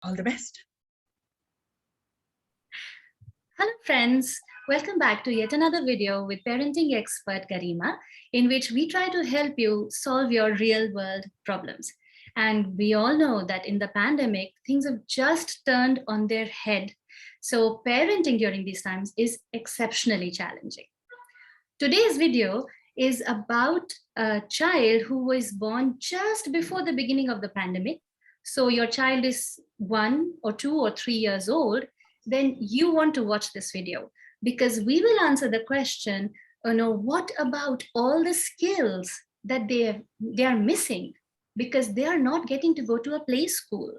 All the best. Hello friends, welcome back to yet another video with parenting expert Garima, in which we try to help you solve your real world problems. And we all know that in the pandemic, things have just turned on their head. So parenting during these times is exceptionally challenging. Today's video is about a child who was born just before the beginning of the pandemic. So your child is 1 or 2 or 3 years old, then you want to watch this video because we will answer the question, what about all the skills that they are missing because they are not getting to go to a play school.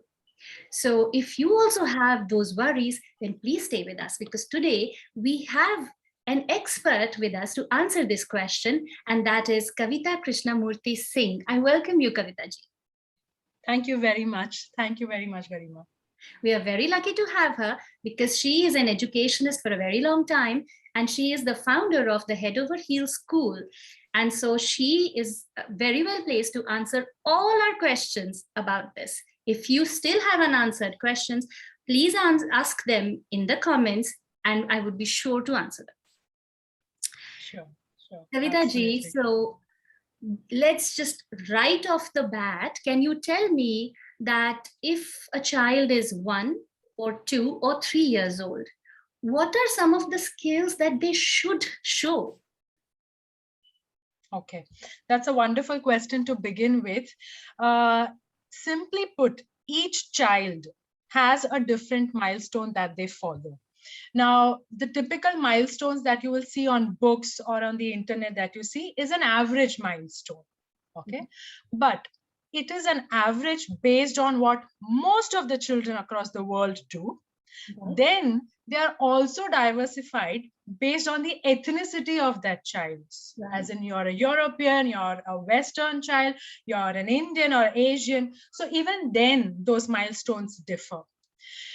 So if you also have those worries, then please stay with us because today we have an expert with us to answer this question, and that is Kavitha Krishnamurthy Singh. I welcome you, Kavitha ji. Thank you very much. Thank you very much, Garima. We are very lucky to have her because she is an educationist for a very long time, and she is the founder of the Head Over Heels School. And so she is very well placed to answer all our questions about this. If you still have unanswered questions, please ask them in the comments, and I would be sure to answer them. Sure. Kavitha ji, so let's just right off the bat, can you tell me that if a child is 1 or 2 or 3 years old, what are some of the skills that they should show? Okay, that's a wonderful question to begin with. Simply put, each child has a different milestone that they follow. Now, the typical milestones that you will see on books or on the internet that you see is an average milestone. Okay, but it is an average based on what most of the children across the world do. Then they are also diversified based on the ethnicity of that child. As in, you're a European, you're a Western child, you're an Indian or Asian. So even then, those milestones differ.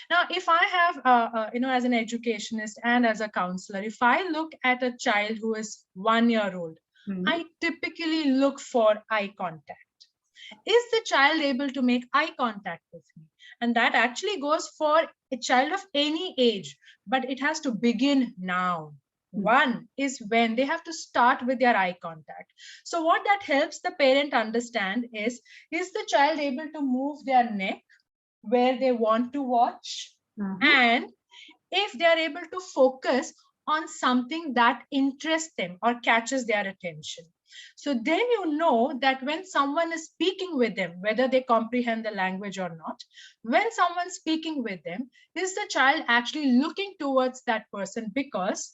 Now, if I have, as an educationist and as a counselor, if I look at a child who is 1 year old, I typically look for eye contact. Is the child able to make eye contact with me? And that actually goes for a child of any age, but it has to begin now. One is when they have to start with their eye contact. So what that helps the parent understand is the child able to move their neck where they want to watch? And if they are able to focus on something that interests them or catches their attention. So then you know that when someone is speaking with them, whether they comprehend the language or not, when someone's speaking with them, is the child actually looking towards that person? Because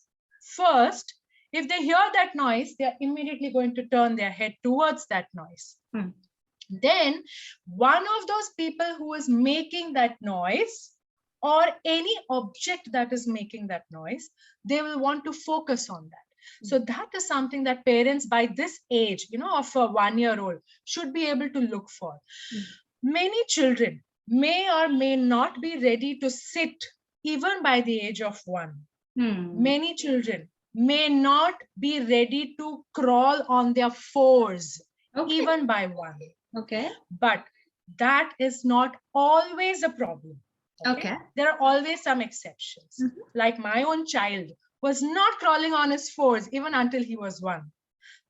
first, if they hear that noise, they're immediately going to turn their head towards that noise. Then one of those people who is making that noise or any object that is making that noise, they will want to focus on that. So that is something that parents by this age, of a 1 year old should be able to look for. Many children may or may not be ready to sit even by the age of 1. Many children may not be ready to crawl on their fours even by 1. Okay. But that is not always a problem. Okay. There are always some exceptions. Like my own child was not crawling on his fours even until he was 1.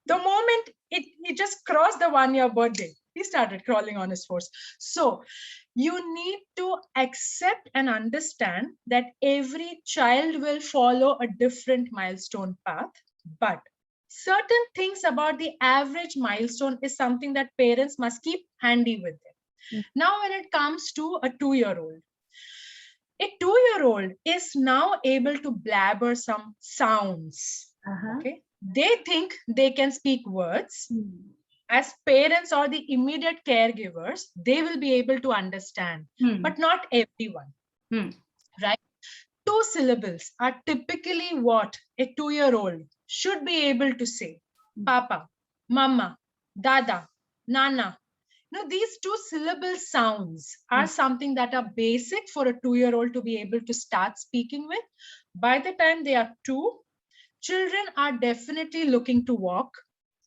The moment he just crossed the 1 year birthday, he started crawling on his fours. So you need to accept and understand that every child will follow a different milestone path, but certain things about the average milestone is something that parents must keep handy with them. Now, when it comes to a 2 year old, a 2 year old is now able to blabber some sounds. Okay, they think they can speak words. As parents or the immediate caregivers, they will be able to understand, but not everyone. Right? 2 syllables are typically what a 2 year old should be able to say. Papa, Mama, Dada, Nana. Now, these 2 syllable sounds are something that are basic for a 2 year old to be able to start speaking with. By the time they are 2, children are definitely looking to walk.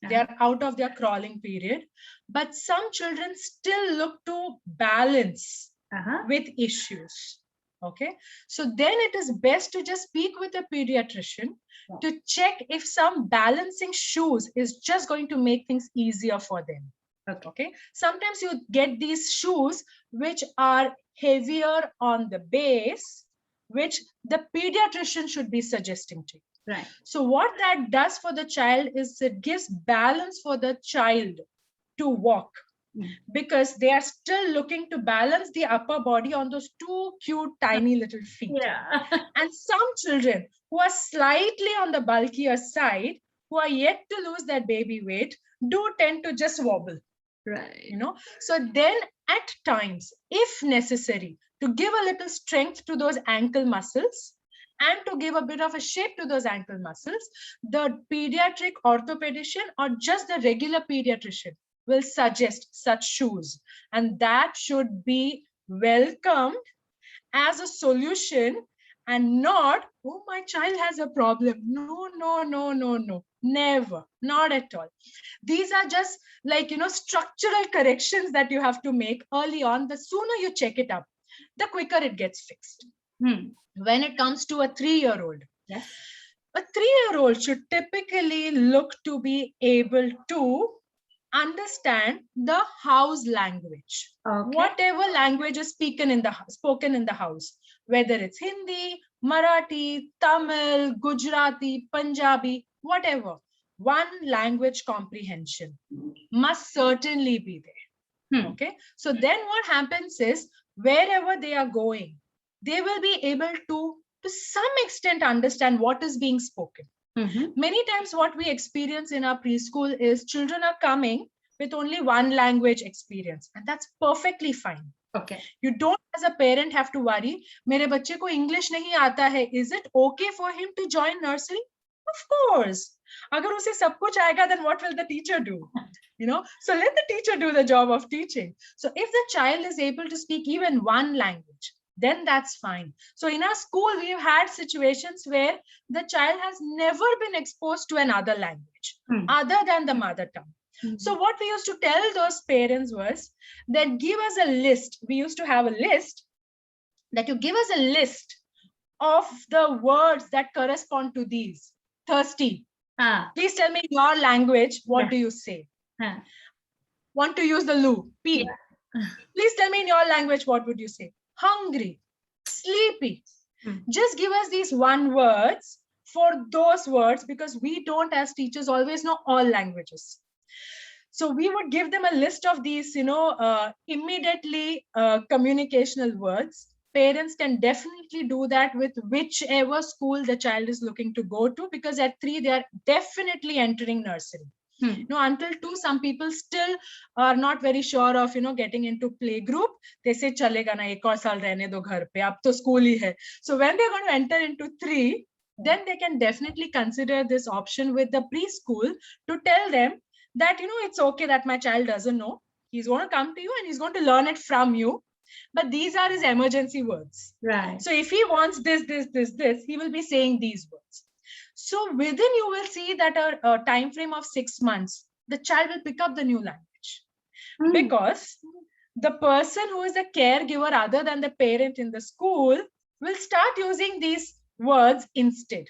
They are out of their crawling period, but some children still look to balance with issues. Okay, so then it is best to just speak with a pediatrician to check if some balancing shoes is just going to make things easier for them. Okay, sometimes you get these shoes which are heavier on the base, which the pediatrician should be suggesting to you. Right. So what that does for the child is it gives balance for the child to walk, because they are still looking to balance the upper body on those two cute, tiny little feet. Yeah. And some children who are slightly on the bulkier side, who are yet to lose that baby weight, do tend to just wobble. Right. You know, so then at times, if necessary, to give a little strength to those ankle muscles and to give a bit of a shape to those ankle muscles, the pediatric orthopedician or just the regular pediatrician will suggest such shoes, and that should be welcomed as a solution and not, oh, my child has a problem. No, no, no, no, no, never, not at all. These are just like, you know, structural corrections that you have to make early on. The sooner you check it up, the quicker it gets fixed. When it comes to a 3-year-old, yes, a 3-year-old should typically look to be able to understand the house language. Whatever language is spoken in the house, whether it's Hindi, Marathi, Tamil, Gujarati, Punjabi, whatever, one language comprehension must certainly be there. Okay, so then what happens is, wherever they are going, they will be able to some extent understand what is being spoken. Many times what we experience in our preschool is children are coming with only one language experience, and that's perfectly fine. Okay. You don't as a parent have to worry, mere bacche ko English nahi aata hai, is it okay for him to join nursery? Of course. Agar use sab kuch aayega, then what will the teacher do? You know, so let the teacher do the job of teaching. So if the child is able to speak even one language, then that's fine. So in our school, we've had situations where the child has never been exposed to another language other than the mother tongue. So what we used to tell those parents was that give us a list. We used to have a list that you give us a list of the words that correspond to these. Thirsty. Please tell me in your language, what do you say? Want to use the loo? Pee. Yeah. Please tell me in your language, what would you say? Hungry, sleepy. Just give us these one words for those words, because we don't as teachers always know all languages. So we would give them a list of these, you know, immediately communicational words. Parents can definitely do that with whichever school the child is looking to go to, because at 3, they are definitely entering nursery. You know, until 2, some people still are not very sure of, you know, getting into play group. They say, chalega na, ek aur saal rehne do ghar pe, ab to school hi hai. So when they're going to enter into 3, then they can definitely consider this option with the preschool to tell them that, you know, it's okay that my child doesn't know. He's going to come to you and he's going to learn it from you. But these are his emergency words. Right. So if he wants this, he will be saying these words. So within, you will see that a time frame of 6 months, the child will pick up the new language. Because the person who is a caregiver other than the parent in the school will start using these words instead.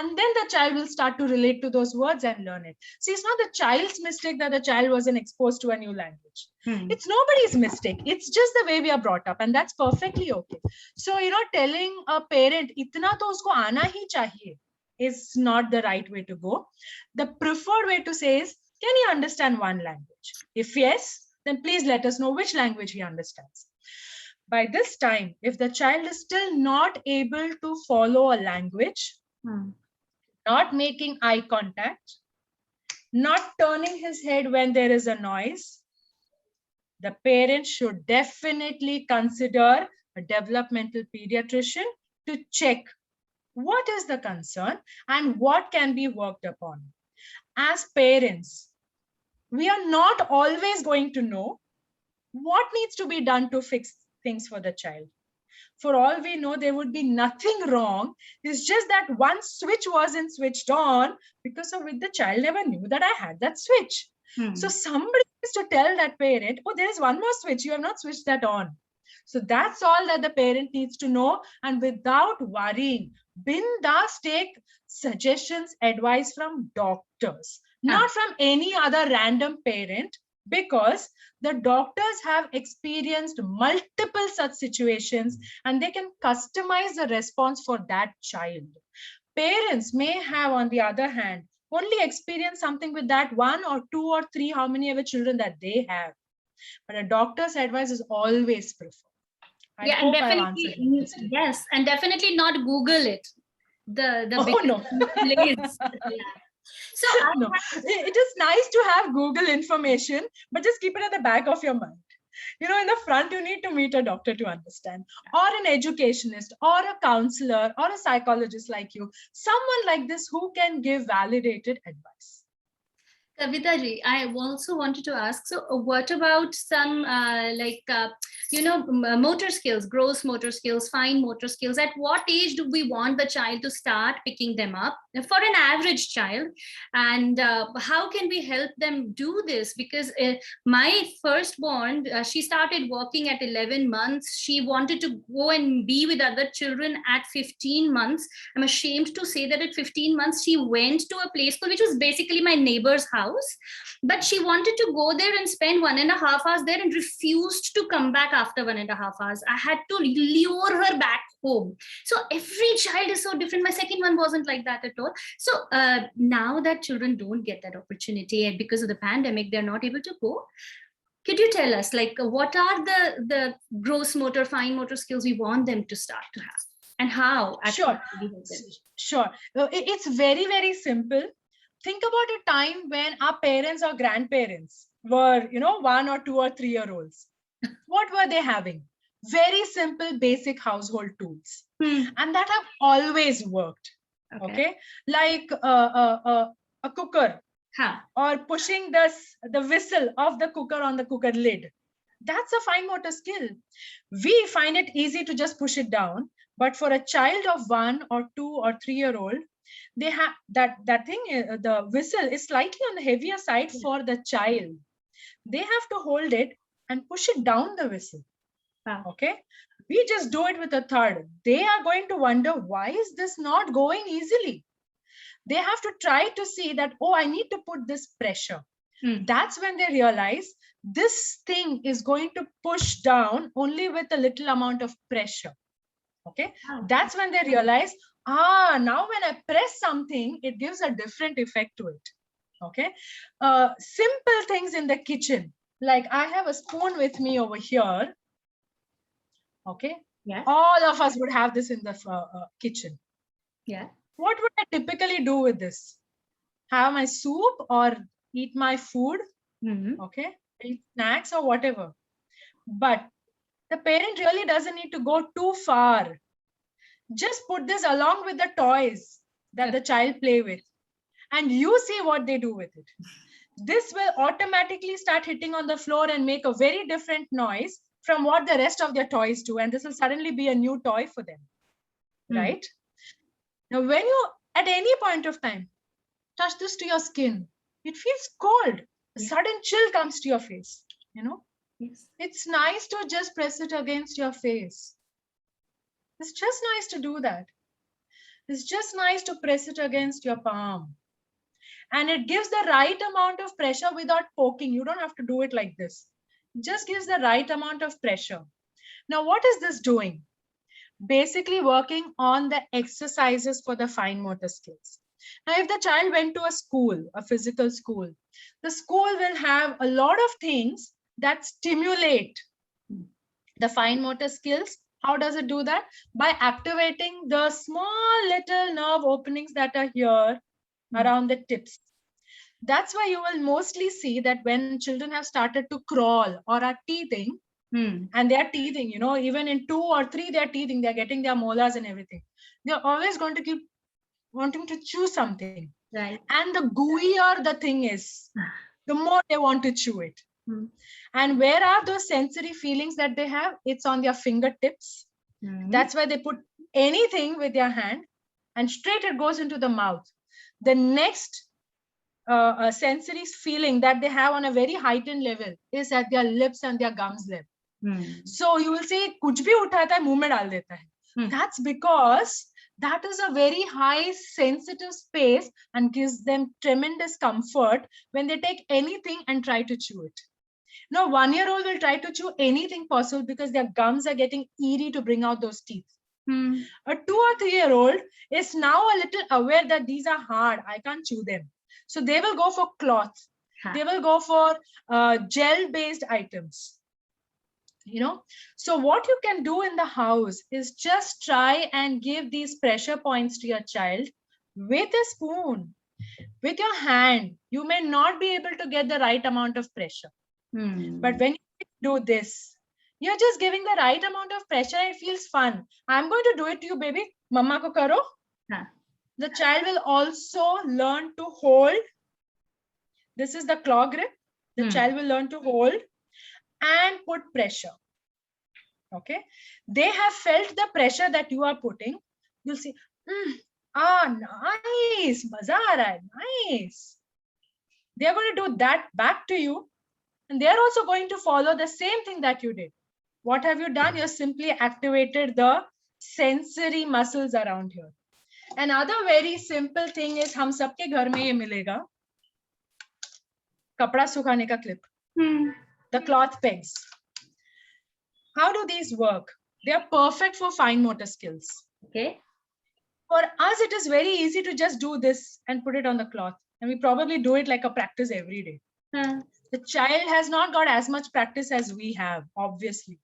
And then the child will start to relate to those words and learn it. See, it's not the child's mistake that the child wasn't exposed to a new language. It's nobody's mistake. It's just the way we are brought up, and that's perfectly okay. So, you know, telling a parent, itna to usko aana hi chahiye, is not the right way to go. The preferred way to say is, can he understand one language? If yes, then please let us know which language he understands. By this time, if the child is still not able to follow a language, not making eye contact, not turning his head when there is a noise, the parent should definitely consider a developmental pediatrician to check what is the concern and what can be worked upon. As parents, we are not always going to know what needs to be done to fix things for the child. For all we know, there would be nothing wrong. It's just that one switch wasn't switched on because of which the child never knew that I had that switch. So somebody is to tell that parent, oh, there is one more switch, you have not switched that on. So that's all that the parent needs to know. And without worrying, bindas take suggestions, advice from doctors, not from any other random parent, because the doctors have experienced multiple such situations and they can customize the response for that child. Parents may have, on the other hand, only experienced something with that one or two or three, how many ever children that they have. But a doctor's advice is always preferred. I Yeah, and hope I've answered your definitely, question. yes, and definitely not Google it. The Oh, no. place. So No, it is nice to have Google information, but just keep it at the back of your mind. In the front, you need to meet a doctor to understand, or an educationist, or a counselor, or a psychologist like you, someone like this who can give validated advice. Kavitha ji, I also wanted to ask, so what about some motor skills, gross motor skills, fine motor skills? At what age do we want the child to start picking them up for an average child? And how can we help them do this? Because my firstborn, she started walking at 11 months. She wanted to go and be with other children at 15 months. I'm ashamed to say that at 15 months, she went to a play school, which was basically my neighbor's house. But she wanted to go there and spend 1.5 hours there and refused to come back after 1.5 hours. I had to lure her back home. So every child is so different. My second one wasn't like that at all. So now that children don't get that opportunity, and because of the pandemic, they're not able to go. Could you tell us, like, what are the gross motor, fine motor skills we want them to start to have, and how? Sure. Sure. It's very, very simple. Think about a time when our parents or grandparents were, 1 or 2 or 3-year-olds. What were they having? Very simple, basic household tools. And that have always worked. Okay. Like a cooker, or pushing the whistle of the cooker on the cooker lid. That's a fine motor skill. We find it easy to just push it down. But for a child of 1 or 2 or 3-year-old, they have that thing, the whistle is slightly on the heavier side for the child. They have to hold it and push it down the whistle. Okay. We just do it with a third. They are going to wonder, why is this not going easily? They have to try to see that, oh, I need to put this pressure. That's when they realize this thing is going to push down only with a little amount of pressure. Okay. That's when they realize, now when I press something, it gives a different effect to it. Okay. Simple things in the kitchen. Like I have a spoon with me over here. Okay. Yeah. All of us would have this in the kitchen. Yeah. What would I typically do with this? Have my soup or eat my food? Okay. Eat snacks or whatever. But the parent really doesn't need to go too far. Just put this along with the toys that the child play with, and you see what they do with it. This will automatically start hitting on the floor and make a very different noise from what the rest of their toys do. And this will suddenly be a new toy for them, right? Now, when you, at any point of time, touch this to your skin, it feels cold. A sudden chill comes to your face, It's nice to just press it against your face. It's just nice to do that. It's just nice to press it against your palm. And it gives the right amount of pressure without poking. You don't have to do it like this. It just gives the right amount of pressure. Now, what is this doing? Basically working on the exercises for the fine motor skills. Now, if the child went to a school, a physical school, the school will have a lot of things that stimulate the fine motor skills. How does it do that? By activating the small little nerve openings that are here around the tips. That's why you will mostly see that when children have started to crawl or are teething, and they are teething, even in 2 or 3, they are teething, they're getting their molars and everything. They're always going to keep wanting to chew something. Right. And the gooier the thing is, the more they want to chew it. And where are those sensory feelings that they have? It's on their fingertips. That's why they put anything with their hand and straight it goes into the mouth. The next a sensory feeling that they have on a very heightened level is at their lips and their gums level. So you will see kuch bhi uthata hai muh mein dal deta hai. That's because that is a very high sensitive space and gives them tremendous comfort when they take anything and try to chew it. Now 1-year-old will try to chew anything possible because their gums are getting eerie to bring out those teeth. A 2 or 3-year-old is now a little aware that these are hard, I can't chew them. So they will go for cloth. They will go for gel-based items. You know, so what you can do in the house is just try and give these pressure points to your child with a spoon, with your hand. You may not be able to get the right amount of pressure. But when you do this, you're just giving the right amount of pressure and it feels fun. I'm going to do it to you, baby. Mama ko karo. The child will also learn to hold. This is the claw grip. The child will learn to hold and put pressure. Okay. They have felt the pressure that you are putting. You'll see, nice. Maza aa raha hai. Nice. They are going to do that back to you. And they're also going to follow the same thing that you did. What have you done? You simply activated the sensory muscles around here. Another very simple thing is, हम सबके घर में ये मिलेगा, कपड़ा सुखाने का clip, the cloth pegs. How do these work? They are perfect for fine motor skills. Okay. For us, it is very easy to just do this and put it on the cloth. And we probably do it like a practice every day. The child has not got as much practice as we have, obviously.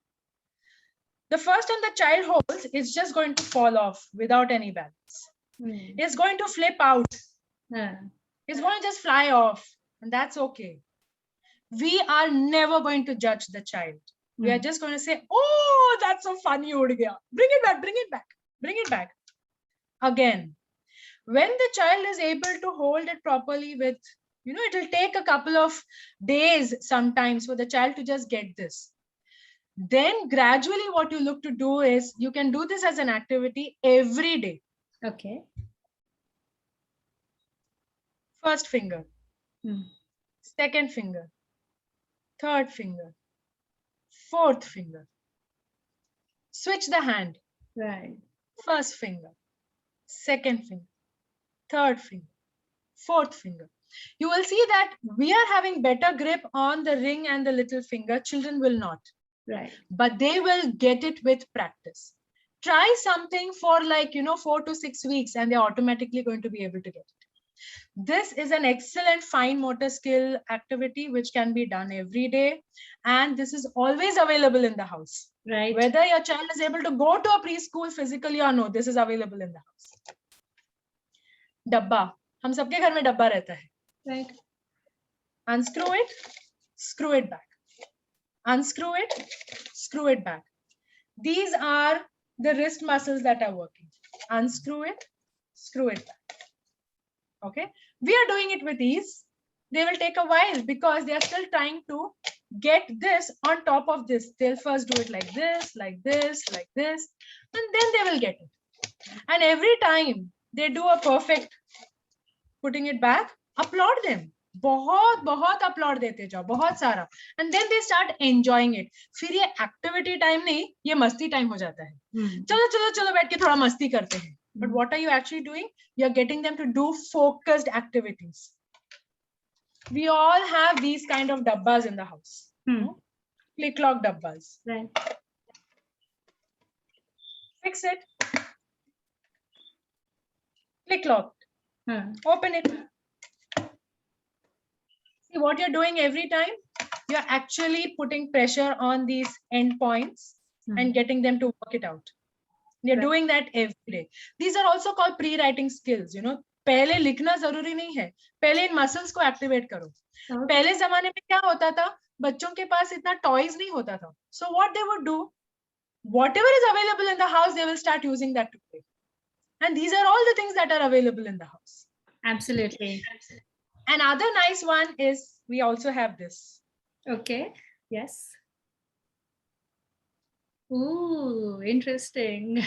The first time the child holds, it's just going to fall off without any balance. It's going to flip out. It's going to just fly off. And that's okay. We are never going to judge the child. We are just going to say, oh, that's so funny. Bring it back, bring it back, bring it back. Again, when the child is able to hold it properly with, it will take a couple of days sometimes for the child to just get this. Then gradually what you look to do is, you can do this as an activity every day. Okay. First finger, second finger, third finger, fourth finger. Switch the hand. Right. First finger, second finger, third finger, fourth finger. You will see that we are having better grip on the ring and the little finger. Children will not. Right. But they will get it with practice. Try something for 4 to 6 weeks and they're automatically going to be able to get it. This is an excellent fine motor skill activity which can be done every day. And this is always available in the house. Right. Whether your child is able to go to a preschool physically or no, this is available in the house. Dabba. हम सबके घर में डब्बा रहता है. Right. Unscrew it, screw it back. Unscrew it, screw it back. These are the wrist muscles that are working. Unscrew it, screw it back. Okay. We are doing it with ease. They will take a while because they are still trying to get this on top of this. They'll first do it like this, like this, like this, and then they will get it. And every time they do a perfect putting it back, applaud them. बहुत applaud देते जाओ, बहुत सारा. And then they start enjoying it. फिर ये activity time नहीं, ये मस्ती time हो जाता है. चलो बैठ के थोड़ा मस्ती करते हैं. But what are you actually doing? You're getting them to do focused activities. We all have these kind of dabbas in the house. Click lock dabbas. Right. Fix it. Click lock. Open it. See what you're doing every time? You're actually putting pressure on these end points and getting them to work it out. You're doing that every day. These are also called pre-writing skills. पहले लिखना जरूरी नहीं है. पहले इन muscles को activate करो. पहले जमाने में क्या होता था? बच्चों के पास इतना टॉयज नहीं होता था. So what they would do, whatever is available in the house, they will start using that to play. And these are all the things that are available in the house. Absolutely. Another nice one is we also have this. Okay. Yes. Ooh, interesting.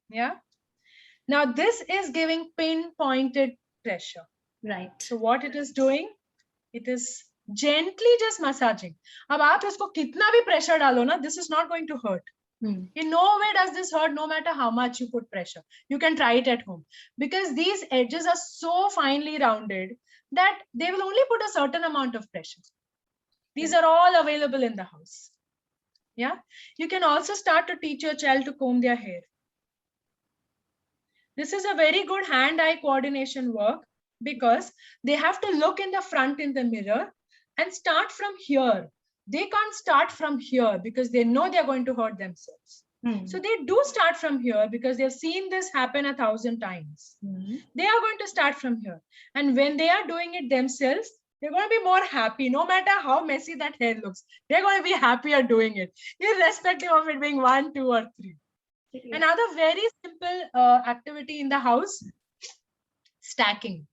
Yeah. Now this is giving pinpointed pressure. Right. So what it is doing, it is gently just massaging. अब आप इसको कितना भी pressure डालो ना, this is not going to hurt. In no way does this hurt, no matter how much you put pressure. You can try it at home because these edges are so finely rounded that they will only put a certain amount of pressure. These are all available in the house. Yeah. You can also start to teach your child to comb their hair. This is a very good hand-eye coordination work because they have to look in the front in the mirror and start from here. They can't start from here because they know they're going to hurt themselves. So they do start from here because they've seen this happen 1,000 times. They are going to start from here. And when they are doing it themselves, they're going to be more happy. No matter how messy that hair looks, they're going to be happier doing it, irrespective of it being 1, 2, or 3. Another very simple activity in the house, stacking.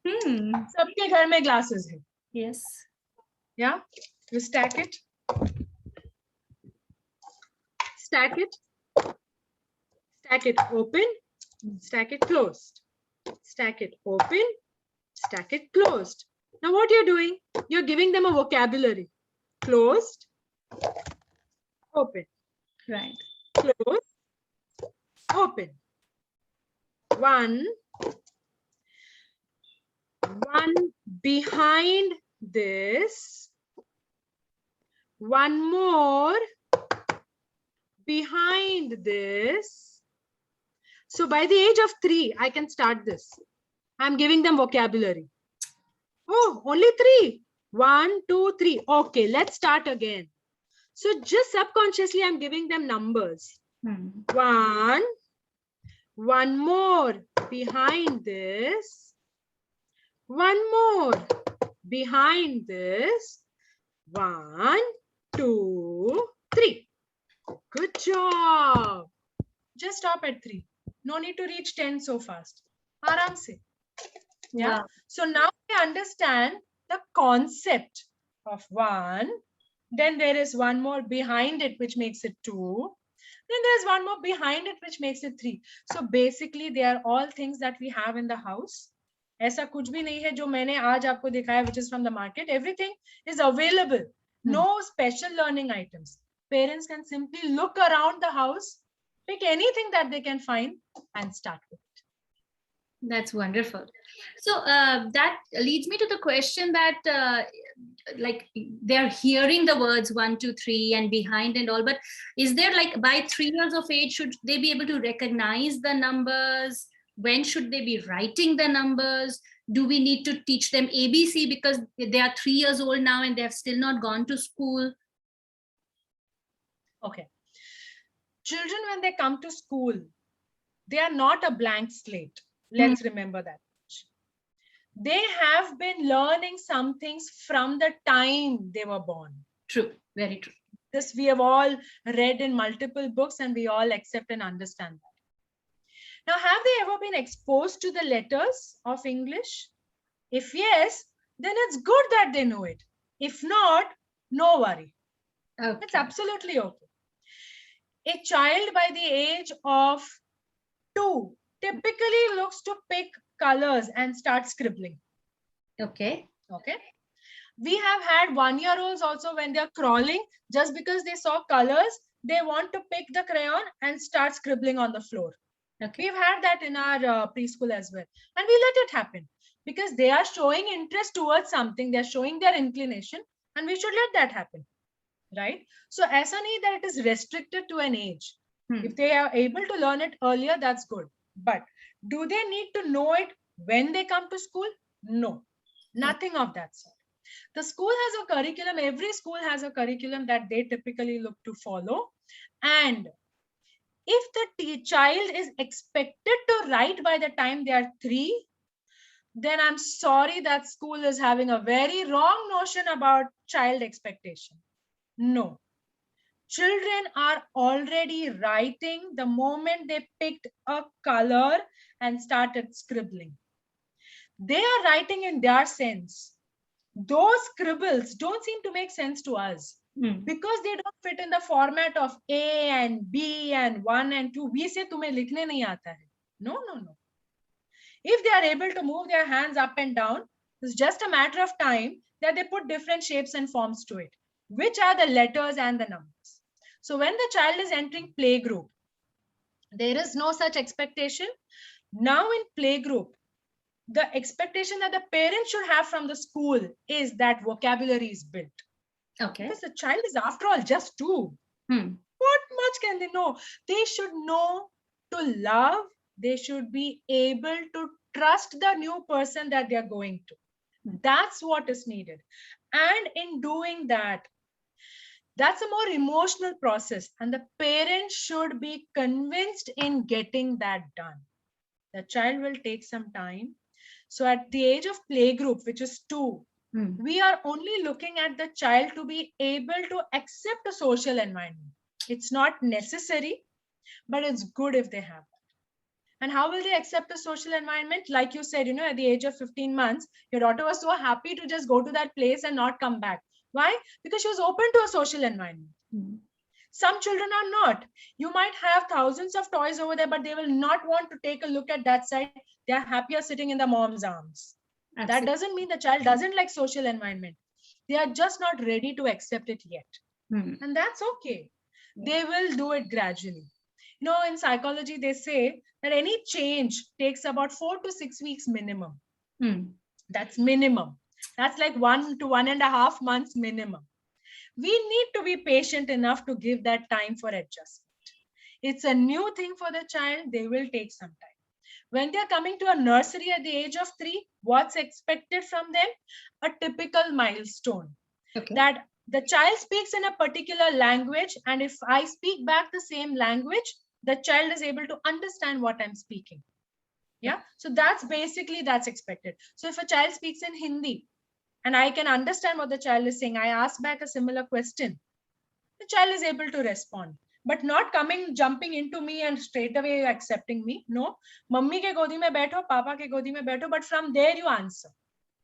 सबके घर में glasses है. Yes. Yeah, you stack it. Stack it. Stack it open. Stack it closed. Stack it open. Stack it closed. Now what you're doing, you're giving them a vocabulary. Closed. Open. Right. Closed. Open. One behind this, one more behind this. So by the age of 3, I can start this. I'm giving them vocabulary. Oh, only 3. 1, 2, 3. Okay, let's start again. So just subconsciously, I'm giving them numbers. 1, one more behind this, one more behind this, 1, 2, 3. Good job. Just stop at 3. No need to reach 10 so fast. Aaram se. Yeah. Wow. So now we understand the concept of 1. Then there is one more behind it, which makes it 2. Then there's one more behind it, which makes it 3. So basically, they are all things that we have in the house. ऐसा कुछ भी नहीं है जो मैंने आज आपको दिखाया, which is from the market. Everything is available. No special learning items. Parents can simply look around the house, pick anything that they can find, and start with it. That's wonderful. So that leads me to the question that like they're hearing the words 1, 2, 3 and behind and all, but is there like by 3 years of age, should they be able to recognize the numbers? When should they be writing the numbers? Do we need to teach them ABC because they are 3 years old now and they have still not gone to school? Okay. Children, when they come to school, they are not a blank slate. Let's remember that. They have been learning some things from the time they were born. True, very true. This we have all read in multiple books and we all accept and understand that. Now, have they ever been exposed to the letters of English? If yes, then it's good that they know it. If not, no worry. Okay. It's absolutely okay. A child by the age of 2 typically looks to pick colors and start scribbling. Okay. Okay. We have had 1-year-olds also when they're crawling, just because they saw colors, they want to pick the crayon and start scribbling on the floor. Okay. We've had that in our preschool as well. And we let it happen because they are showing interest towards something. They're showing their inclination and we should let that happen. Right? So aisa nahi that it is restricted to an age. If they are able to learn it earlier, that's good. But do they need to know it when they come to school? No, nothing of that sort. The school has a curriculum. Every school has a curriculum that they typically look to follow. And if the child is expected to write by the time they are 3, then I'm sorry that school is having a very wrong notion about child expectation. No. Children are already writing the moment they picked a color and started scribbling. They are writing in their sense. Those scribbles don't seem to make sense to us because they don't fit in the format of A and B and 1 and 2. We say tumhe likhne nahi aata hai. No, no, no. If they are able to move their hands up and down, it's just a matter of time that they put different shapes and forms to it, which are the letters and the numbers. So when the child is entering playgroup, there is no such expectation. Now in playgroup, the expectation that the parents should have from the school is that vocabulary is built. Okay. Because the child is, after all, just 2. What much can they know? They should know to love. They should be able to trust the new person that they are going to. That's what is needed. And in doing that, that's a more emotional process. And the parents should be convinced in getting that done. The child will take some time. So at the age of playgroup, which is 2, we are only looking at the child to be able to accept a social environment. It's not necessary, but it's good if they have that. And how will they accept a social environment? Like you said, at the age of 15 months, your daughter was so happy to just go to that place and not come back. Why? Because she was open to a social environment. Some children are not. You might have thousands of toys over there, but they will not want to take a look at that side. They are happier sitting in the mom's arms. Absolutely. That doesn't mean the child doesn't like social environment. They are just not ready to accept it yet. And that's okay. They will do it gradually. In psychology, they say that any change takes about 4 to 6 weeks minimum. That's minimum. That's like 1 to 1.5 months minimum. We need to be patient enough to give that time for adjustment. It's a new thing for the child. They will take some time. When they're coming to a nursery at the age of 3, what's expected from them? A typical milestone. Okay. That the child speaks in a particular language, and if I speak back the same language, the child is able to understand what I'm speaking. Yeah. So that's expected. So if a child speaks in Hindi, and I can understand what the child is saying, I ask back a similar question, the child is able to respond. But not jumping into me and straight away accepting me. No, mummy ke godi mein baitho, papa ke godi mein baitho, but from there you answer.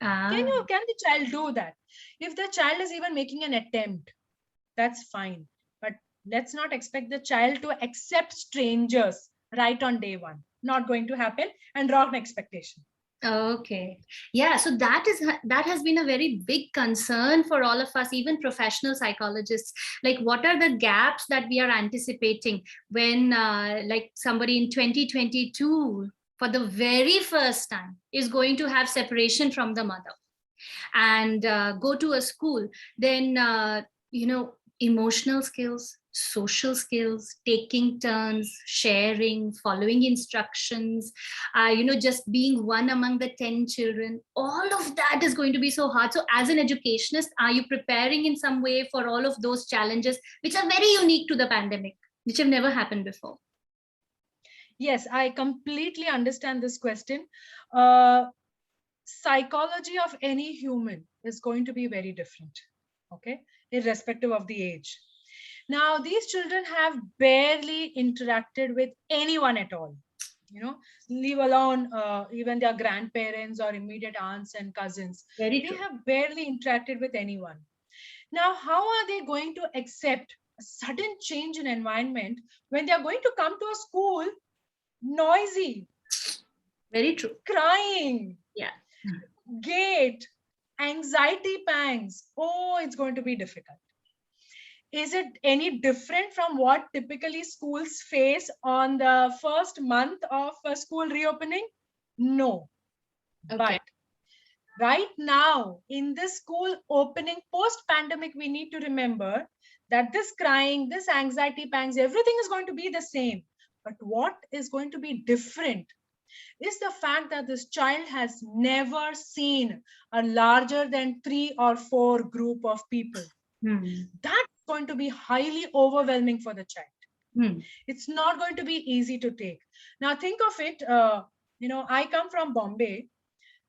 Can the child do that? If the child is even making an attempt, that's fine. But let's not expect the child to accept strangers right on day 1. Not going to happen, and wrong expectation. Okay. Yeah. So that has been a very big concern for all of us, even professional psychologists. Like, what are the gaps that we are anticipating when like somebody in 2022 for the very first time is going to have separation from the mother and go to a school, then, emotional skills, social skills, taking turns, sharing, following instructions, just being one among the 10 children, all of that is going to be so hard. So as an educationist, are you preparing in some way for all of those challenges, which are very unique to the pandemic, which have never happened before? Yes, I completely understand this question. Psychology of any human is going to be very different, okay, irrespective of the age. Now, these children have barely interacted with anyone at all, leave alone even their grandparents or immediate aunts and cousins. They have barely interacted with anyone. Now, how are they going to accept a sudden change in environment when they are going to come to a school noisy? Very true. Crying. Yeah. Gate, anxiety pangs. Oh, it's going to be difficult. Is it any different from what typically schools face on the first month of a school reopening? No. Okay. But right now, in this school opening post-pandemic, we need to remember that this crying, this anxiety pangs, everything is going to be the same. But what is going to be different is the fact that this child has never seen a larger than 3 or 4 group of people. That's going to be highly overwhelming for the child. It's not going to be easy to take. Now think of it, I come from Bombay.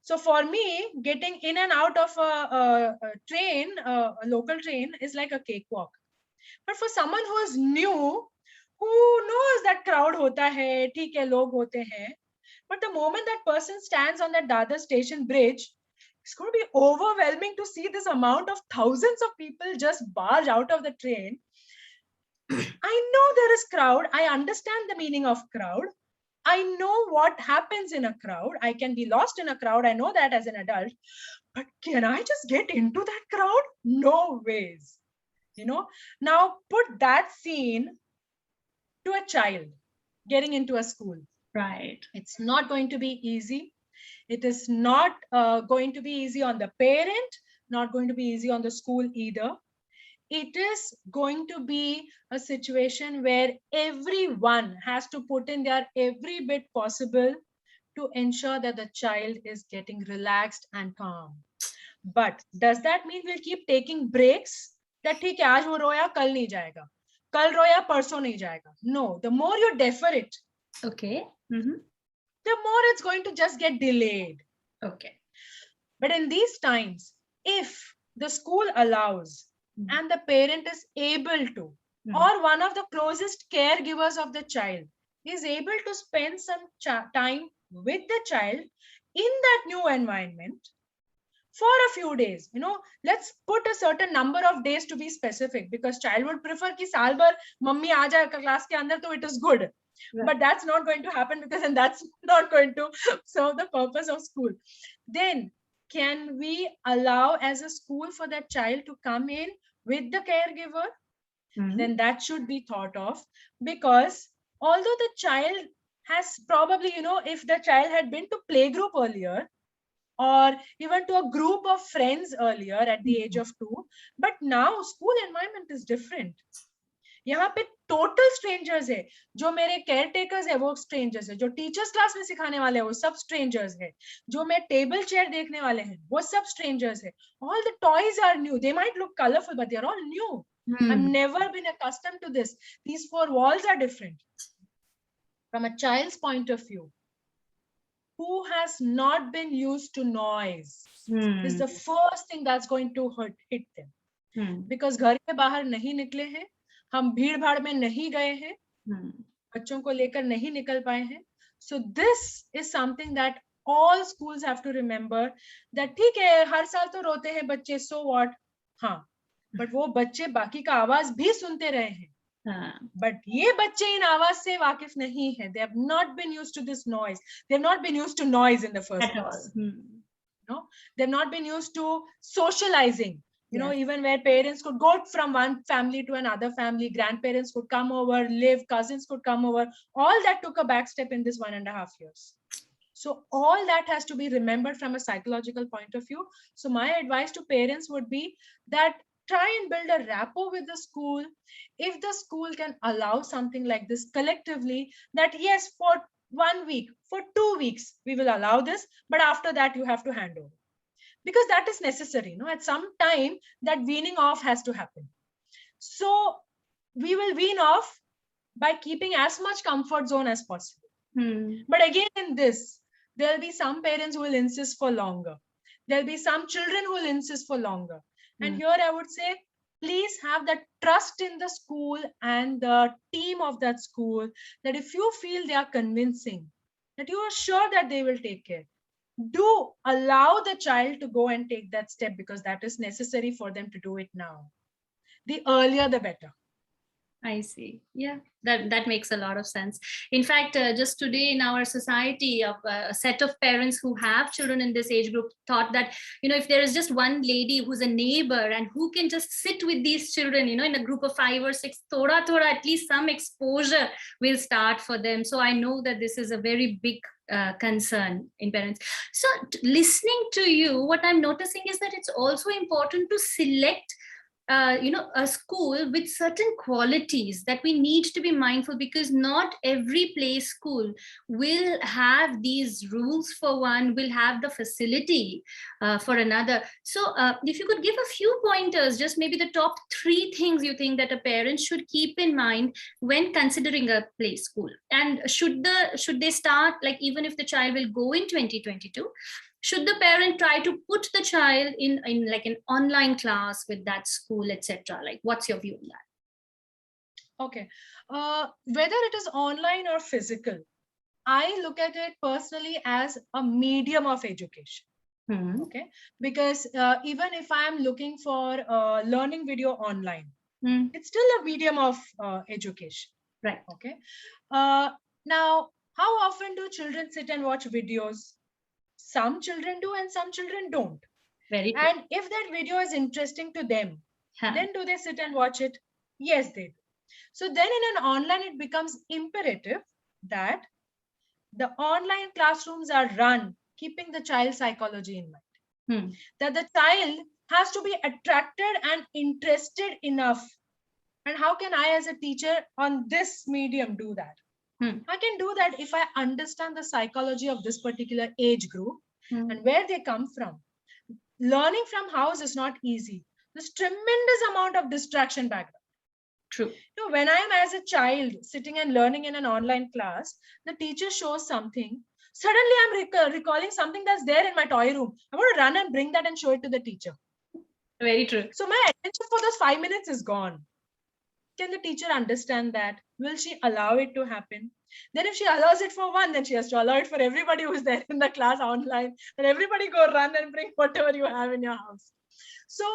So for me, getting in and out of a train, a local train, is like a cakewalk. But for someone who is new, who knows that crowd hota hai, theek hai, log hote hain, but the moment that person stands on that Dadar station bridge, it's going to be overwhelming to see this amount of thousands of people just barge out of the train. I know there is crowd. I understand the meaning of crowd. I know what happens in a crowd. I can be lost in a crowd. I know that as an adult. But can I just get into that crowd? No ways. Now put that scene to a child getting into a school. Right. It's not going to be easy. It is not going to be easy on the parent, not going to be easy on the school either. It is going to be a situation where everyone has to put in their every bit possible to ensure that the child is getting relaxed and calm. But does that mean we'll keep taking breaks? That ठीक है, आज वो रोया कल नहीं जाएगा, कल रोया परसों नहीं जाएगा. No, the more you defer it, okay, the more it's going to just get delayed. Okay. But in these times, if the school allows and the parent is able to, or one of the closest caregivers of the child is able to spend some time with the child in that new environment for a few days, let's put a certain number of days to be specific, because child would prefer ki saal bhar mummy aa jaye class ke andar, so it is good. Right. But that's not going to happen, because then that's not going to serve the purpose of school. Then can we allow as a school for that child to come in with the caregiver? Then that should be thought of, because although the child has probably, if the child had been to playgroup earlier, or even to a group of friends earlier at the age of 2, but now school environment is different. यहाँ पे total strangers है, जो मेरे care takers है वो strangers है, जो teachers class में सिखाने वाले हैं वो सब स्ट्रेंजर्स है, जो मैं टेबल चेयर देखने वाले हैं वो सब स्ट्रेंजर्स है. All the toys are new. They might look colorful, but they are all new. I've never been accustomed to this. These four walls are different. From a child's point of view, who has not been used to noise is the first thing that's going to hit them. Because घर के बाहर नहीं निकले हैं, हम भीड़ भाड़ में नहीं गए हैं, बच्चों को लेकर नहीं निकल पाए हैं. So this is something that all schools have to remember, that ठीक है हर साल तो रोते हैं बच्चे, so what, हाँ, but वो बच्चे बाकी का आवाज भी सुनते रहे हैं. But ये बच्चे इन आवाज से वाकिफ नहीं है. They have not been used to this noise. They have not been used to noise in the first place. No, they've not been used to socializing. Even where parents could go from one family to another family, grandparents could come over, live, cousins could come over. All that took a back step in this 1.5 years. So all that has to be remembered from a psychological point of view. So my advice to parents would be that try and build a rapport with the school. If the school can allow something like this collectively, that yes, for 1 week, for 2 weeks, we will allow this, but after that you have to hand over. Because that is necessary. At some time, that weaning off has to happen. So we will wean off by keeping as much comfort zone as possible. But again, in this, there'll be some parents who will insist for longer. There'll be some children who will insist for longer. And here I would say, please have that trust in the school and the team of that school, that if you feel they are convincing, that you are sure that they will take care, do allow the child to go and take that step, because that is necessary for them to do it now. The earlier, the better. I see. Yeah, that makes a lot of sense. In fact, just today in our society, a set of parents who have children in this age group thought that, if there is just one lady who's a neighbor and who can just sit with these children, in a group of 5 or 6, thoda, at least some exposure will start for them. So I know that this is a very big concern in parents. So listening to you, what I'm noticing is that it's also important to select a school with certain qualities that we need to be mindful, because not every play school will have these rules for one, will have the facility for another. So if you could give a few pointers, just maybe the top 3 things you think that a parent should keep in mind when considering a play school. And should they start, like, even if the child will go in 2022, should the parent try to put the child in like an online class with that school, etc.? Like, what's your view on that? Okay. Whether it is online or physical, I look at it personally as a medium of education. Okay. Because even if I'm looking for a learning video online, it's still a medium of education. Right. Okay. Now, How often do children sit and watch videos? Some children do and some children don't. Very true. And if that video is interesting to them, Huh. then do they sit and watch it? Yes, they do. So then in an online, it becomes imperative that the online classrooms are run keeping the child psychology in mind. That the child has to be attracted and interested enough. And how can I as a teacher on this medium do that? I can do that if I understand the psychology of this particular age group and where they come from. Learning from house is not easy. There's tremendous amount of distraction background. True. When I'm as a child sitting and learning in an online class, the teacher shows something. Suddenly I'm recalling something that's there in my toy room. I want to run and bring that and show it to the teacher. Very true. So my attention for those 5 minutes is gone. Can the teacher understand that? Will she allow it to happen? Then if she allows it for one, then she has to allow it for everybody who's there in the class online. And everybody go run and bring whatever you have in your house. So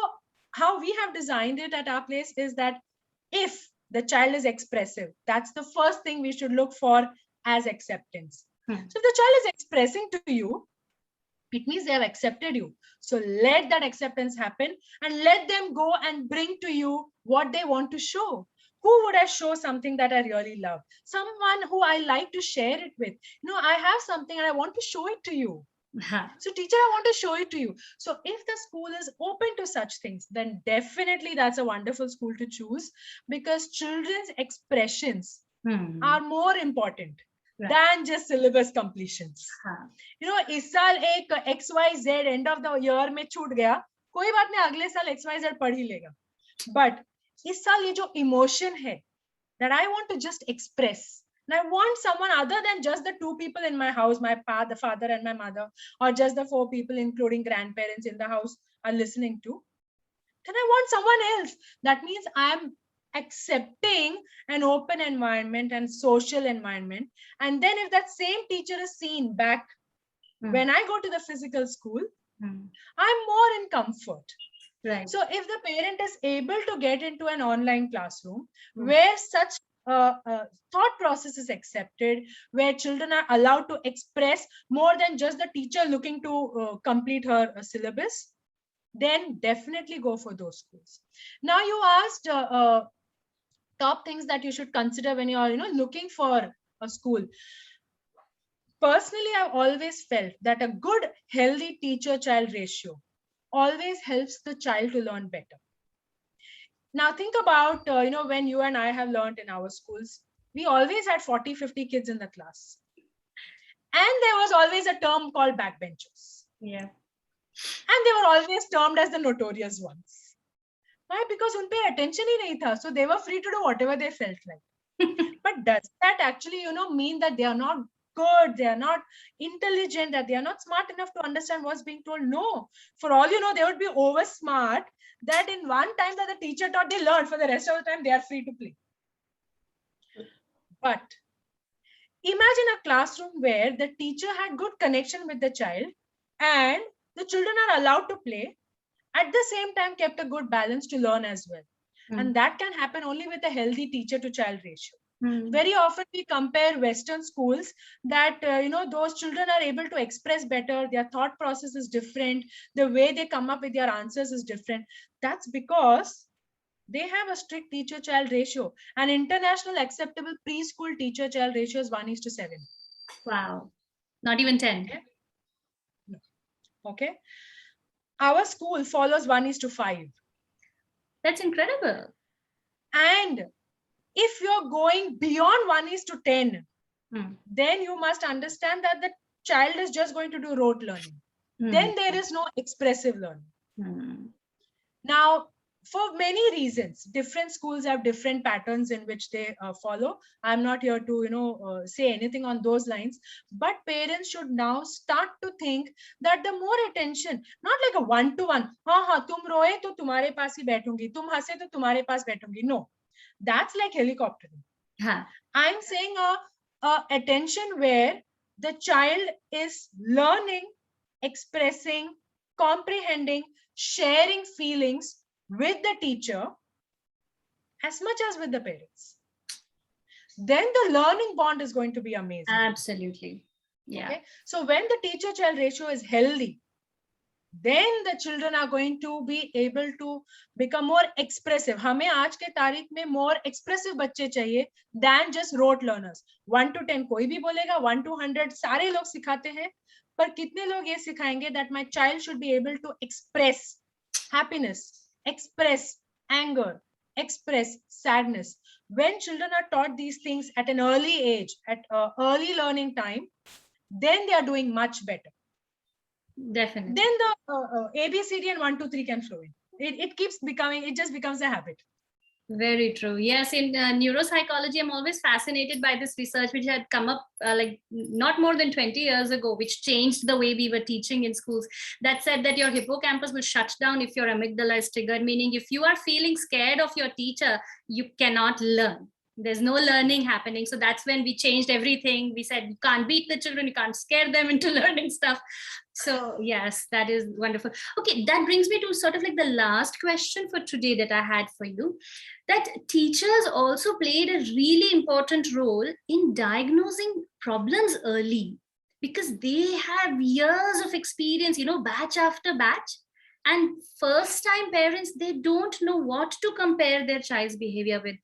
how we have designed it at our place is that if the child is expressive, that's the first thing we should look for as acceptance. So if the child is expressing to you, it means they have accepted you. So let that acceptance happen and let them go and bring to you what they want to show. Who would I show something that I really love? Someone who I like to share it with. I have something and I want to show it to you. So teacher, I want to show it to you. So if the school is open to such things, then definitely that's a wonderful school to choose, because children's expressions are more important than just syllabus completions. इस साल एक XYZ end of the year में छूट गया, कोई बात नहीं, अगले साल XYZ पढ़ ही लेगा. But इस साल ये जो emotion है that I want to just express, and I want someone other than just the 2 people in my house, my the father and my mother, or just the 4 people including grandparents in the house are listening to, then I want someone else. That means I am accepting an open environment and social environment. And then if that same teacher is seen back when I go to the physical school, I'm more in comfort. Right. So if the parent is able to get into an online classroom where such thought process is accepted, where children are allowed to express more than just the teacher looking to complete her syllabus, then definitely go for those schools. Now you asked top things that you should consider when you are looking for a school. Personally, I've always felt that a good, healthy teacher-child ratio always helps the child to learn better. Now think about, when you and I have learned in our schools, we always had 40, 50 kids in the class. And there was always a term called backbenchers. Yeah. And they were always termed as the notorious ones. Why? Because unpe attention hi nahi tha. So they were free to do whatever they felt like. But does that actually, mean that they are not good, they are not intelligent, that they are not smart enough to understand what's being told? No. For all you know, they would be over smart that in one time that the teacher taught, they learned. For the rest of the time, they are free to play. But imagine a classroom where the teacher had good connection with the child and the children are allowed to play, at the same time kept a good balance to learn as well. And that can happen only with a healthy teacher to child ratio. Very often we compare Western schools that, those children are able to express better. Their thought process is different. The way they come up with their answers is different. That's because they have a strict teacher-child ratio. An international acceptable preschool teacher-child ratio is 1:7. Wow. Not even 10. Okay. No. Okay. Our school follows 1:5. That's incredible. And if you're going beyond 1:10, then you must understand that the child is just going to do rote learning. Then there is no expressive learning. Now, for many reasons, different schools have different patterns in which they follow. I'm not here to, say anything on those lines, but parents should now start to think that the more attention, not like a one-to-one, tum roye to tumhare paas hi baithungi, tum hase to tumhare paas baithungi. No, that's like helicoptering. I'm saying a attention where the child is learning, expressing, comprehending, sharing feelings with the teacher as much as with the parents. then the learning bond is going to be amazing. Absolutely. Yeah. Okay. So when the teacher-child ratio is healthy, then the children are going to be able to become more expressive. हमें आज के तारीख में more expressive बच्चे चाहिए than just rote learners. 1 to 10 कोई भी बोलेगा, 1 to 100 सारे लोग सिखाते हैं, पर कितने लोग ये सिखाएंगे that my child should be able to express happiness, express anger, express sadness. When children are taught these things at an early age, at early learning time, then they are doing much better. Definitely. Then the ABCD and 1, 2, 3 can flow in. It keeps becoming, it just becomes a habit. Very true. Yes, in neuropsychology, I'm always fascinated by this research which had come up like not more than 20 years ago, which changed the way we were teaching in schools. That said that your hippocampus will shut down if your amygdala is triggered, meaning if you are feeling scared of your teacher, you cannot learn. There's no learning happening. So that's when we changed everything. We said, you can't beat the children, you can't scare them into learning stuff. So yes, that is wonderful. Okay, that brings me to sort of like the last question for today that I had for you, that teachers also played a really important role in diagnosing problems early, because they have years of experience, batch after batch. And first time parents, they don't know what to compare their child's behavior with.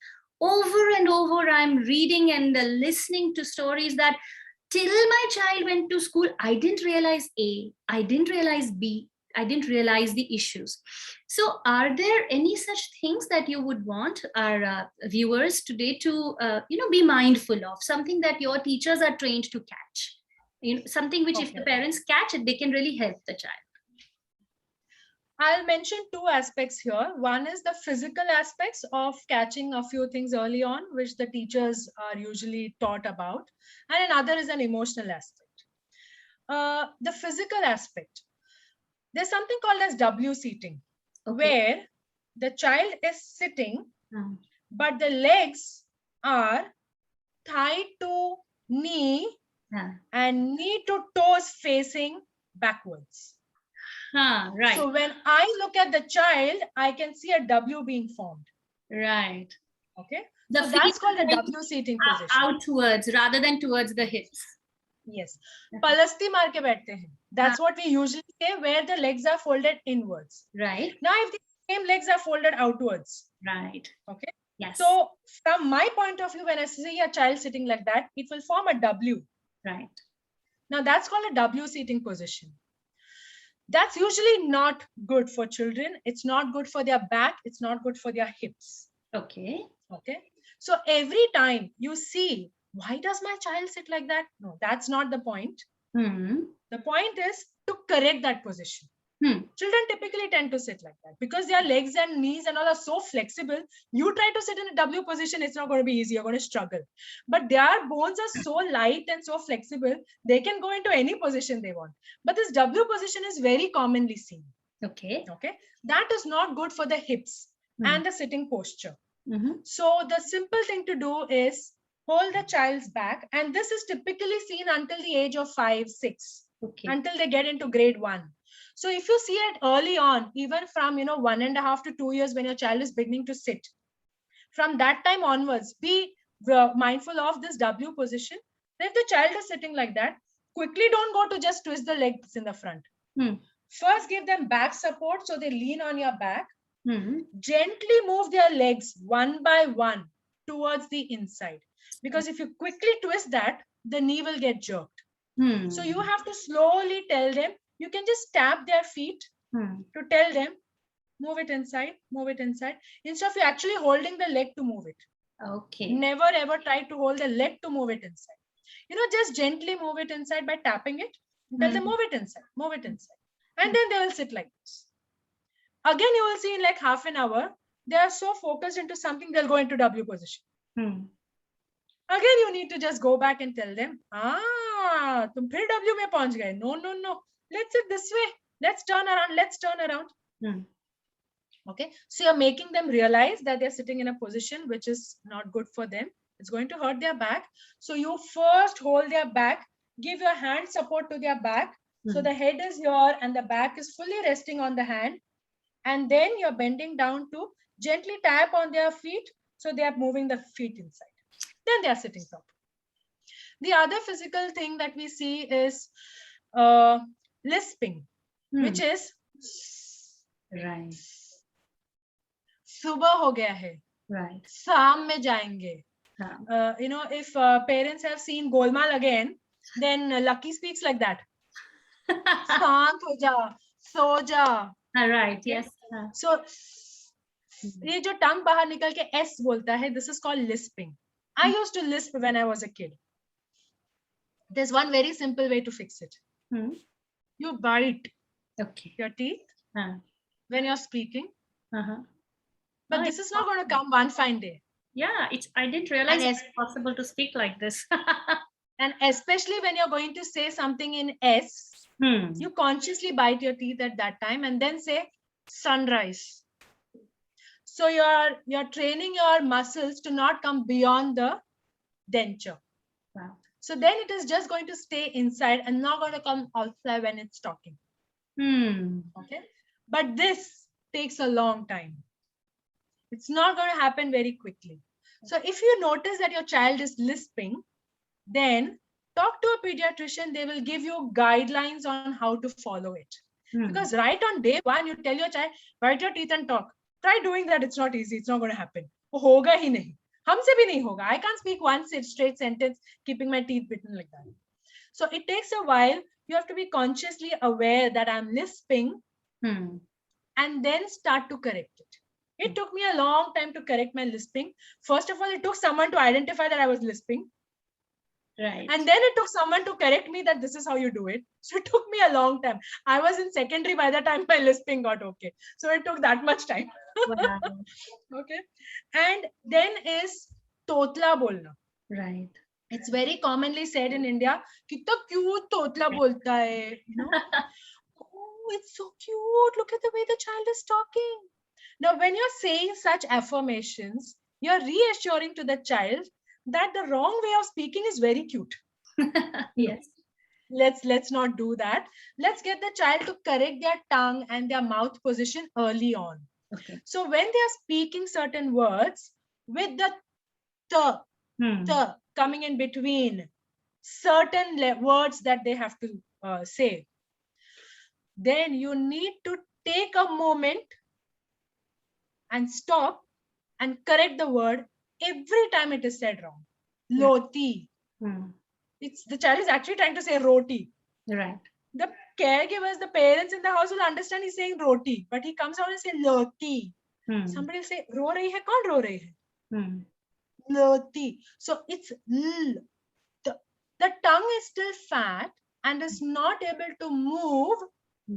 Over and over, I'm reading and listening to stories that till my child went to school, I didn't realize A, I didn't realize B, I didn't realize the issues. So are there any such things that you would want our viewers today to, be mindful of, something that your teachers are trained to catch? Something which if the parents catch it, they can really help the child. I'll mention two aspects here. One is the physical aspects of catching a few things early on, which the teachers are usually taught about. And another is an emotional aspect. The physical aspect. There's something called as W seating, where the child is sitting, but the legs are thigh to knee and knee to toes facing backwards. Right. So when I look at the child, I can see a W being formed. Right. Okay. So that's called a W seating position. Outwards rather than towards the hips. Yes. Palasti maar ke baiठते hain. That's what we usually say, where the legs are folded inwards. Right. Now, if the same legs are folded outwards. Right. Okay. Yes. So from my point of view, when I see a child sitting like that, it will form a W. Right. Now that's called a W seating position. That's usually not good for children. It's not good for their back. It's not good for their hips. Okay. Okay. So every time you see, why does my child sit like that? No, that's not the point. The point is to correct that position. Children typically tend to sit like that because their legs and knees and all are so flexible. You try to sit in a W position, it's not going to be easy. You're going to struggle. But their bones are so light and so flexible, they can go into any position they want. But this W position is very commonly seen. Okay. Okay. That is not good for the hips and the sitting posture. So the simple thing to do is hold the child's back. And this is typically seen until the age of 5, 6, until they get into grade 1. So if you see it early on, even from 1.5 to 2 years, when your child is beginning to sit, from that time onwards, be mindful of this W position. If the child is sitting like that, quickly don't go to just twist the legs in the front. First, give them back support so they lean on your back. Gently move their legs one by one towards the inside. Because if you quickly twist that, the knee will get jerked. So you have to slowly tell them. You can just tap their feet to tell them, move it inside, instead of you actually holding the leg to move it. Okay. Never ever try to hold the leg to move it inside. Just gently move it inside by tapping it. Tell them, move it inside. And then they will sit like this. Again, you will see in like half an hour, they are so focused into something, they'll go into W position. Again, you need to just go back and tell them, tum phir W mein pahunch gaye. No. Let's sit this way. Let's turn around. Okay. So you're making them realize that they're sitting in a position which is not good for them. It's going to hurt their back. So you first hold their back, give your hand support to their back. So the head is here and the back is fully resting on the hand. And then you're bending down to gently tap on their feet. So they are moving the feet inside. then they are sitting properly. The other physical thing that we see is lisping, which is right. सुबह हो गया है, Right. शाम में जाएंगे. If parents have seen Golmaal again, then Lucky speaks like that. शांत हो जा, सो जा. Right. Yes. So ये जो टंग बाहर निकल के S बोलता है, this is called lisping. I used to lisp when I was a kid. There's one very simple way to fix it. You bite your teeth when you're speaking. But this is not going to come one fine day. Yeah, I didn't realize it's possible to speak like this. And especially when you're going to say something in S, you consciously bite your teeth at that time and then say sunrise. So you're training your muscles to not come beyond the denture. Wow. So then it is just going to stay inside and not going to come outside when it's talking. Okay. But this takes a long time. It's not going to happen very quickly. So if you notice that your child is lisping, then talk to a pediatrician. They will give you guidelines on how to follow it. Because right on day one, you tell your child, bite your teeth and talk. Try doing that. It's not easy. It's not going to happen. Hoga hi nahi. Humse bhi nahi hoga. I can't speak one straight sentence keeping my teeth bitten like that. So it takes a while. You have to be consciously aware that I'm lisping and then start to correct it. It took me a long time to correct my lisping. First of all, it took someone to identify that I was lisping. Right. And then it took someone to correct me that this is how you do it. So it took me a long time. I was in secondary by the time my lisping got okay. So it took that much time. Wow. Okay. And then is totla bolna. Right. It's very commonly said in India, "Kitna cute totla bolta hai." You know? Oh, it's so cute. Look at the way the child is talking. Now, when you're saying such affirmations, you're reassuring to the child that the wrong way of speaking is very cute. Yes. Let's not do that. Let's get the child to correct their tongue and their mouth position early on. Okay. So when they are speaking certain words with the t coming in between certain words that they have to say, then you need to take a moment and stop and correct the word every time it is said wrong. Loti. It's the child is actually trying to say roti. Right. The caregivers, the parents in the house will understand he's saying roti, but he comes out and say loti. Somebody will say ro rahi hai, kaun ro rahi hai? Loti. So it's l. The tongue is still fat and is not able to move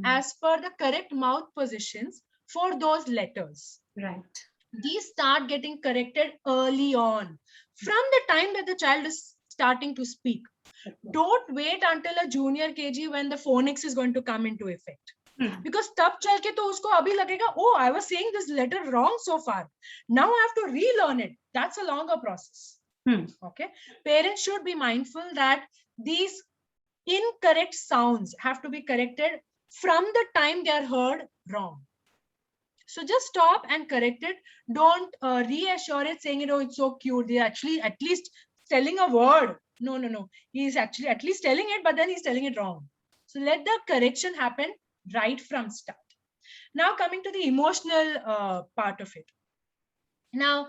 as per the correct mouth positions for those letters. Right. These start getting corrected early on from the time that the child is starting to speak. Don't wait until a junior KG when the phonics is going to come into effect. Because tab chal ke to usko abhi lagega, oh, I was saying this letter wrong so far. Now I have to relearn it. That's a longer process. Okay. Parents should be mindful that these incorrect sounds have to be corrected from the time they are heard wrong. So just stop and correct it. Don't reassure it saying, oh, it's so cute. They're actually at least telling a word. No. He's actually at least telling it, but then he's telling it wrong. So let the correction happen right from start. Now coming to the emotional part of it. Now,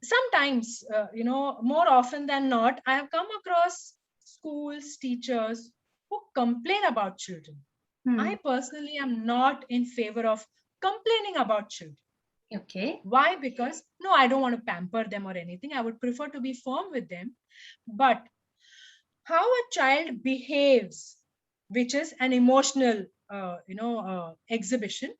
sometimes, more often than not, I have come across schools, teachers who complain about children. I personally am not in favor of complaining about children. Okay. Why? Because no, I don't want to pamper them or anything. I would prefer to be firm with them. But how a child behaves, which is an emotional, exhibition.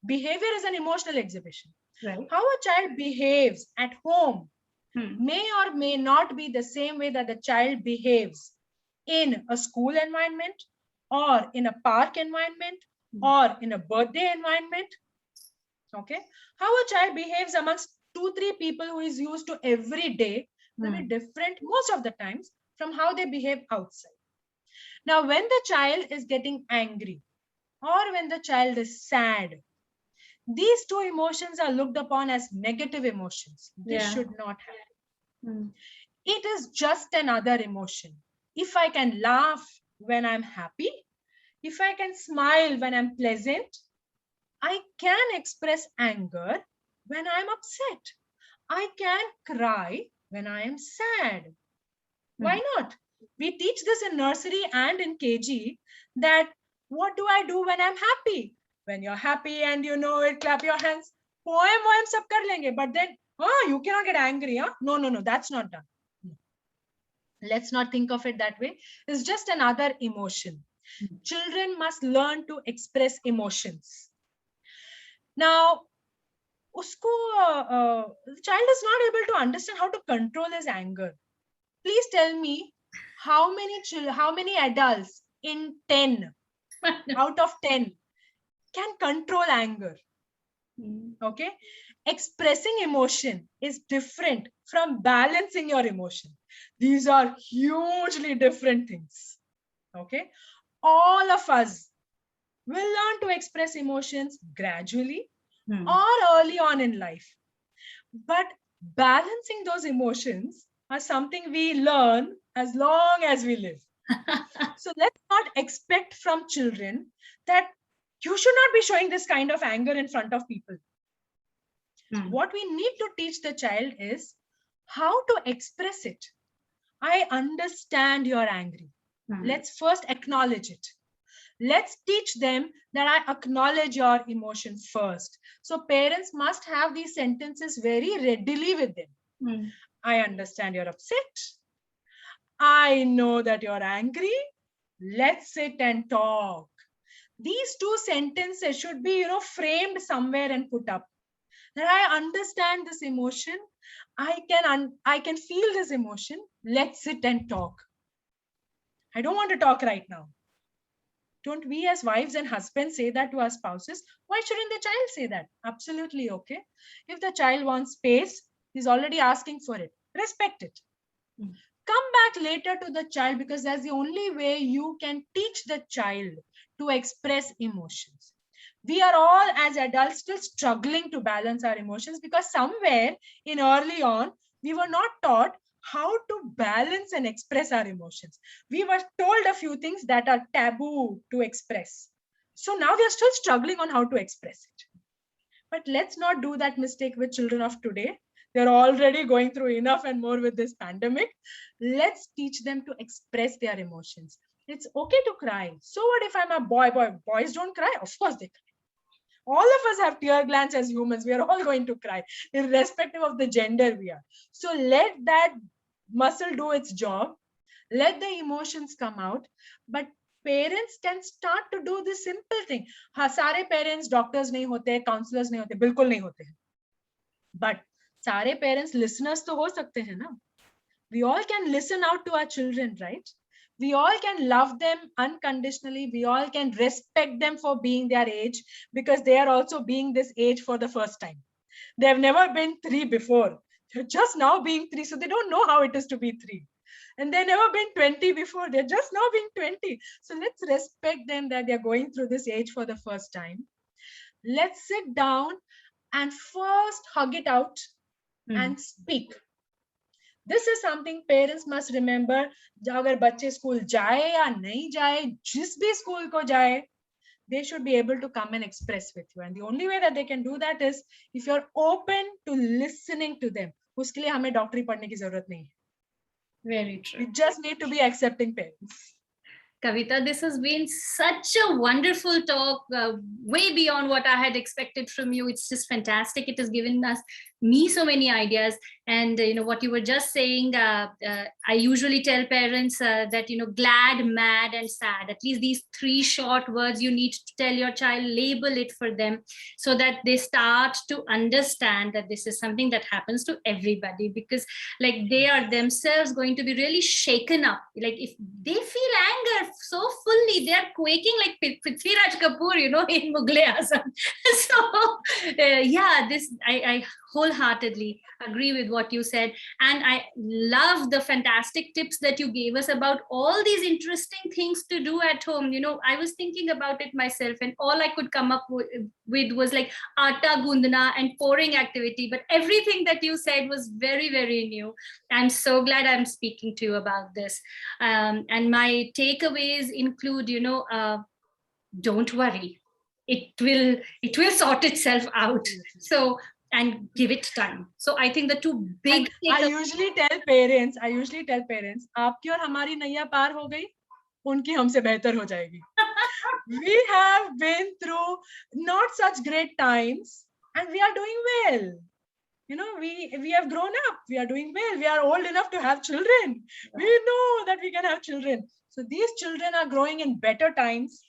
Behavior is an emotional exhibition. Right. How a child behaves at home may or may not be the same way that the child behaves in a school environment, or in a park environment, or in a birthday environment. Okay. How a child behaves amongst 2-3 people who is used to every day will be different most of the times from how they behave outside. Now, when the child is getting angry or when the child is sad, these two emotions are looked upon as negative emotions. This should not happen. It is just another emotion. If I can laugh when I'm happy, if I can smile when I'm pleasant, I can express anger when I'm upset. I can cry when I am sad. Why not? We teach this in nursery and in KG that what do I do when I'm happy? When you're happy and you know it, clap your hands. Poem sab kar lenge. But then, you cannot get angry. Huh? No, that's not done. Let's not think of it that way. It's just another emotion. Children must learn to express emotions. Now, the child is not able to understand how to control his anger. Please tell me how many adults in 10 out of 10 can control anger. Okay, expressing emotion is different from balancing your emotion. These are hugely different things. Okay, all of us will learn to express emotions gradually or early on in life. But balancing those emotions are something we learn as long as we live. So let's not expect from children that you should not be showing this kind of anger in front of people. What we need to teach the child is how to express it. I understand you're angry. Let's first acknowledge it. Let's teach them that I acknowledge your emotion first. So parents must have these sentences very readily with them. I understand you're upset. I know that you're angry. Let's sit and talk. These two sentences should be, framed somewhere and put up. That I understand this emotion. I can feel this emotion. Let's sit and talk. I don't want to talk right now. Don't we as wives and husbands say that to our spouses? Why shouldn't the child say that? Absolutely okay. If the child wants space, he's already asking for it. Respect it. Come back later to the child, because that's the only way you can teach the child to express emotions. We are all as adults still struggling to balance our emotions, because somewhere in early on, we were not taught how to balance and express our emotions. We were told a few things that are taboo to express. So now we are still struggling on how to express it. But let's not do that mistake with children of today. They're already going through enough and more with this pandemic. Let's teach them to express their emotions. It's okay to cry. So what if I'm a boy? Boys don't cry. Of course they cry. All of us have tear glands as humans. We are all going to cry, irrespective of the gender we are. So let that muscle do its job. Let the emotions come out. But parents can start to do this simple thing. हाँ, सारे parents doctors नहीं होते, counselors नहीं होते, बिल्कुल नहीं होते हैं. But सारे parents listeners तो हो सकते हैं ना. We all can listen out to our children, right? We all can love them unconditionally. We all can respect them for being their age, because they are also being this age for the first time. They have never been 3 before. They're just now being 3. So they don't know how it is to be 3. And they've never been 20 before. They're just now being 20. So let's respect them that they're going through this age for the first time. Let's sit down and first hug it out and speak. This is something parents must remember. अगर बच्चे school जाए या नहीं जाए, जिस भी school को जाए, they should be able to come and express with you. And the only way that they can do that is if you're open to listening to them. उसके लिए हमें डॉक्टरी पढ़ने की जरूरत नहीं है. Very true. You just need to be accepting parents. Kavitha, this has been such a wonderful talk, way beyond what I had expected from you. It's just fantastic. It has given me so many ideas. And what you were just saying, I usually tell parents that glad, mad, and sad. At least these 3 short words you need to tell your child, label it for them, so that they start to understand that this is something that happens to everybody. Because like they are themselves going to be really shaken up. Like if they feel anger so fully, they are quaking like Prithviraj Kapoor, in Mughal e Azam. So yeah, this I wholeheartedly agree with what you said. And I love the fantastic tips that you gave us about all these interesting things to do at home. You know, I was thinking about it myself, and all I could come up with was like atta gundna and pouring activity. But everything that you said was very, very new. I'm so glad I'm speaking to you about this. And my takeaways include, don't worry, it will sort itself out. So, and give it time. So I think the two big I usually tell parents आपकी और हमारी नैया पार हो गई, उनकी हमसे बेहतर हो जाएगी. We have been through not such great times and we are doing well. You know, we have grown up, we are doing well, we are old enough to have children. We know that we can have children. So these children are growing in better times.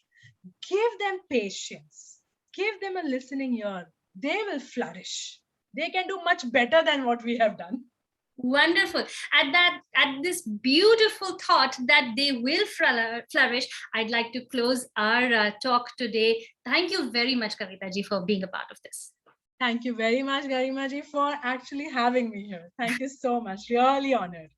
Give them patience, give them a listening ear. They will flourish. They can do much better than what we have done. Wonderful. At this beautiful thought that they will flourish, I'd like to close our talk today. Thank you very much, Kavitha ji, for being a part of this. Thank you very much, Garima ji, for actually having me here. Thank you so much. Really honored.